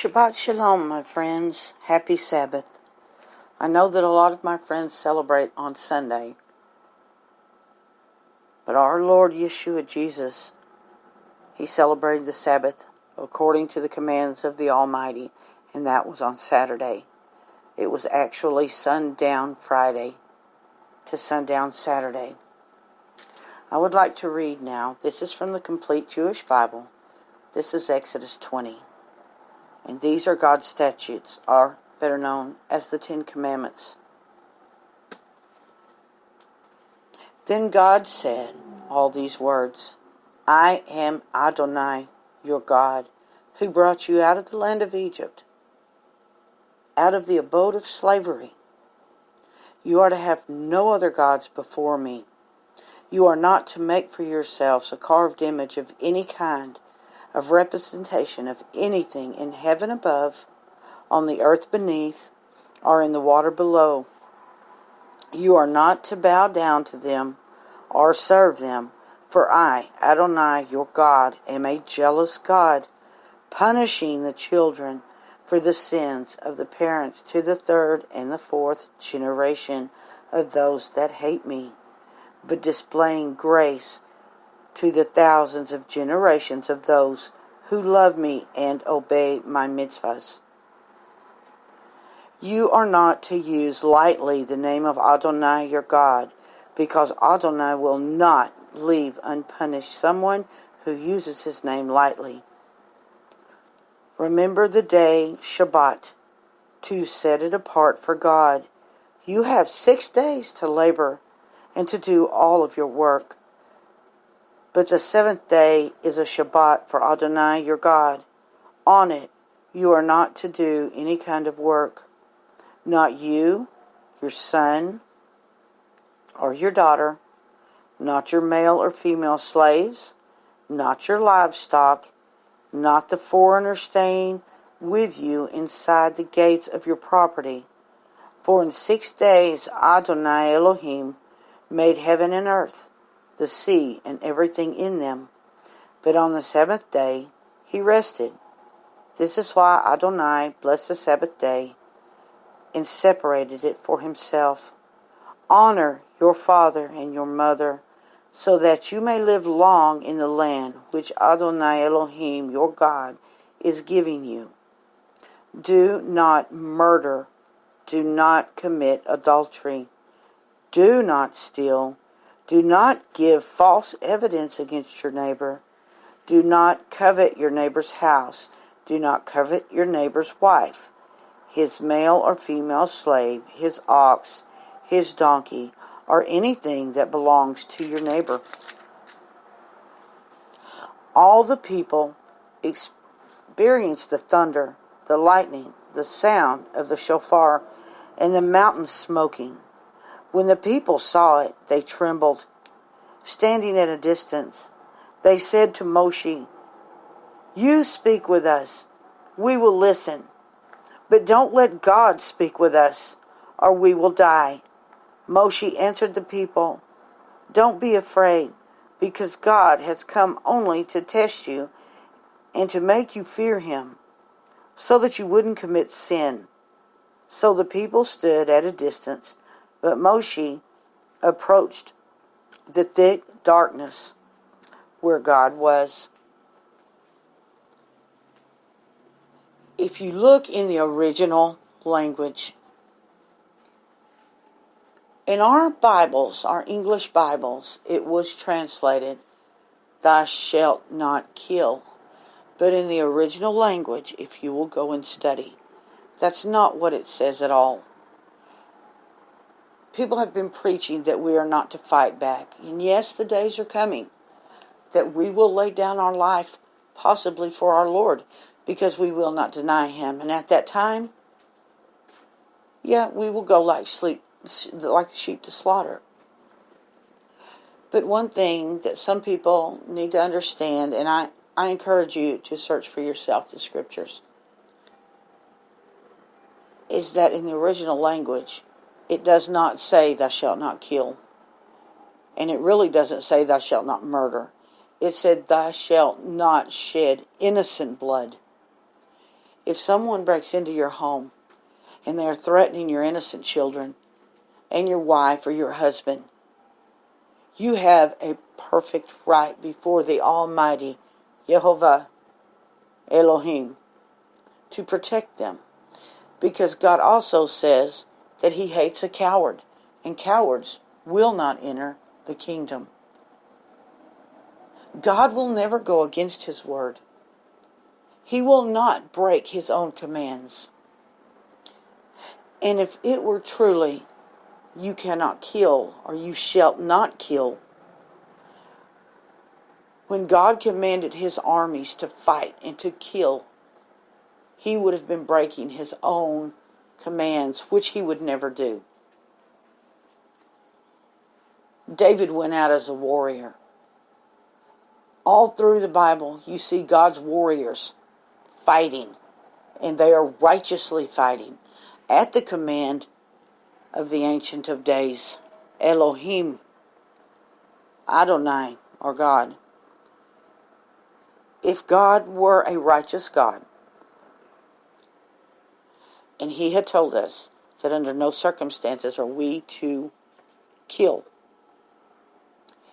Shabbat Shalom, my friends. Happy Sabbath. I know that a lot of my friends celebrate on Sunday, but our Lord Yeshua Jesus, He celebrated the Sabbath according to the commands of the Almighty, and that was on Saturday. It was actually sundown Friday to sundown Saturday. I would like to read now. This is from the Complete Jewish Bible. This is Exodus 20. And these are God's statutes, are better known as the Ten Commandments. Then God said all these words, I am Adonai, your God, who brought you out of the land of Egypt, out of the abode of slavery. You are to have no other gods before me. You are not to make for yourselves a carved image of any kind, of representation of anything in heaven above, on the earth beneath, or in the water below. You are not to bow down to them or serve them, for I, Adonai, your God, am a jealous God, punishing the children for the sins of the parents to the third and the fourth generation of those that hate me, but displaying grace to the thousands of generations of those who love me and obey my mitzvahs. You are not to use lightly the name of Adonai your God, because Adonai will not leave unpunished someone who uses his name lightly. Remember the day Shabbat, to set it apart for God. You have 6 days to labor and to do all of your work. But the seventh day is a Shabbat for Adonai your God. On it you are not to do any kind of work. Not you, your son, or your daughter, not your male or female slaves, not your livestock, not the foreigner staying with you inside the gates of your property. For in 6 days Adonai Elohim made heaven and earth, the sea, and everything in them. But on the seventh day he rested. This is why Adonai blessed the Sabbath day and separated it for himself. Honor your father and your mother, so that you may live long in the land which Adonai Elohim, your God, is giving you. Do not murder. Do not commit adultery. Do not steal. Do not give false evidence against your neighbor. Do not covet your neighbor's house. Do not covet your neighbor's wife, his male or female slave, his ox, his donkey, or anything that belongs to your neighbor. All the people experienced the thunder, the lightning, the sound of the shofar, and the mountain smoking. When the people saw it, they trembled. Standing at a distance, they said to Moshe, You speak with us, we will listen. But don't let God speak with us, or we will die. Moshe answered the people, Don't be afraid, because God has come only to test you and to make you fear him, so that you wouldn't commit sin. So the people stood at a distance, but Moshe approached the thick darkness where God was. If you look in the original language, in our Bibles, our English Bibles, it was translated, Thou shalt not kill. But in the original language, if you will go and study, that's not what it says at all. People have been preaching that we are not to fight back. And yes, the days are coming that we will lay down our life, possibly for our Lord, because we will not deny him. And at that time, we will go like the sheep to slaughter. But one thing that some people need to understand, and I encourage you to search for yourself the scriptures, is that in the original language, it does not say thou shalt not kill. And it really doesn't say thou shalt not murder. It said thou shalt not shed innocent blood. If someone breaks into your home and they are threatening your innocent children and your wife or your husband, you have a perfect right before the Almighty Yehovah Elohim to protect them. Because God also says that He hates a coward, and cowards will not enter the kingdom. God will never go against His word. He will not break His own commands. And if it were truly, you cannot kill, or you shall not kill, when God commanded His armies to fight and to kill, He would have been breaking His own commands, which He would never do. David went out as a warrior. All through the Bible, you see God's warriors fighting, and they are righteously fighting at the command of the Ancient of Days, Elohim, Adonai, or God. If God were a righteous God, and He had told us that under no circumstances are we to kill,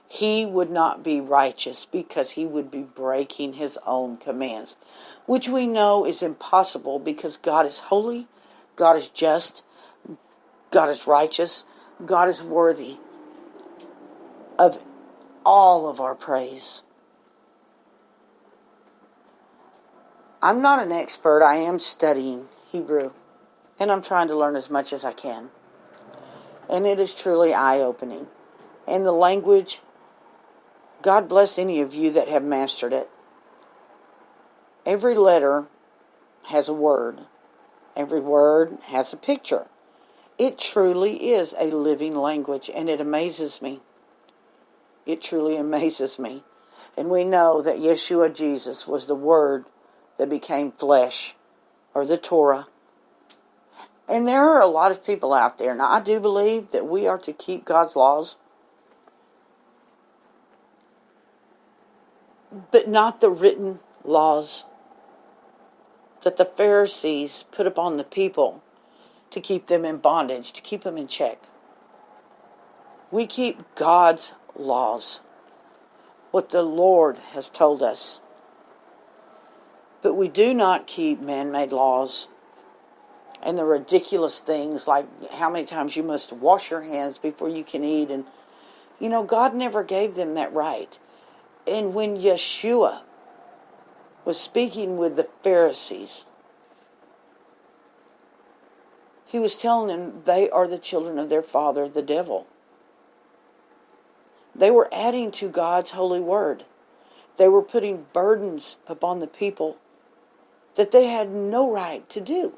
He would not be righteous, because He would be breaking His own commands, which we know is impossible because God is holy, God is just, God is righteous, God is worthy of all of our praise. I'm not an expert. I am studying Hebrew, and I'm trying to learn as much as I can. And it is truly eye-opening. And the language, God bless any of you that have mastered it. Every letter has a word. Every word has a picture. It truly is a living language, and it amazes me. It truly amazes me. And we know that Yeshua Jesus was the Word that became flesh, or the Torah. And there are a lot of people out there. Now, I do believe that we are to keep God's laws, but not the written laws that the Pharisees put upon the people to keep them in bondage, to keep them in check. We keep God's laws, what the Lord has told us. But we do not keep man-made laws and the ridiculous things like how many times you must wash your hands before you can eat. And, God never gave them that right. And when Yeshua was speaking with the Pharisees, He was telling them they are the children of their father, the devil. They were adding to God's holy word. They were putting burdens upon the people that they had no right to do.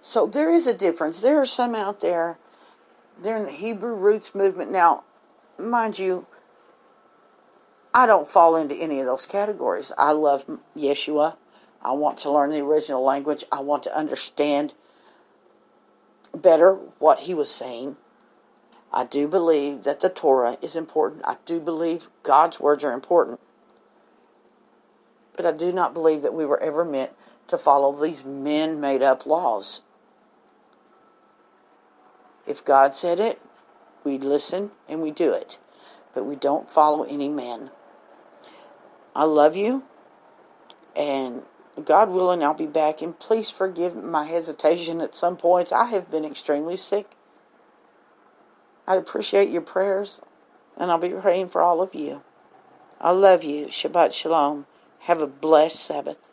So there is a difference. There are some out there, they're in the Hebrew roots movement. Now, mind you, I don't fall into any of those categories. I love Yeshua. I want to learn the original language. I want to understand better what He was saying. I do believe that the Torah is important. I do believe God's words are important. But I do not believe that we were ever meant to follow these men-made-up laws. If God said it, we listen and we do it. But we don't follow any man. I love you. And God willing, I'll be back. And please forgive my hesitation at some points. I have been extremely sick. I'd appreciate your prayers. And I'll be praying for all of you. I love you. Shabbat Shalom. Have a blessed Sabbath.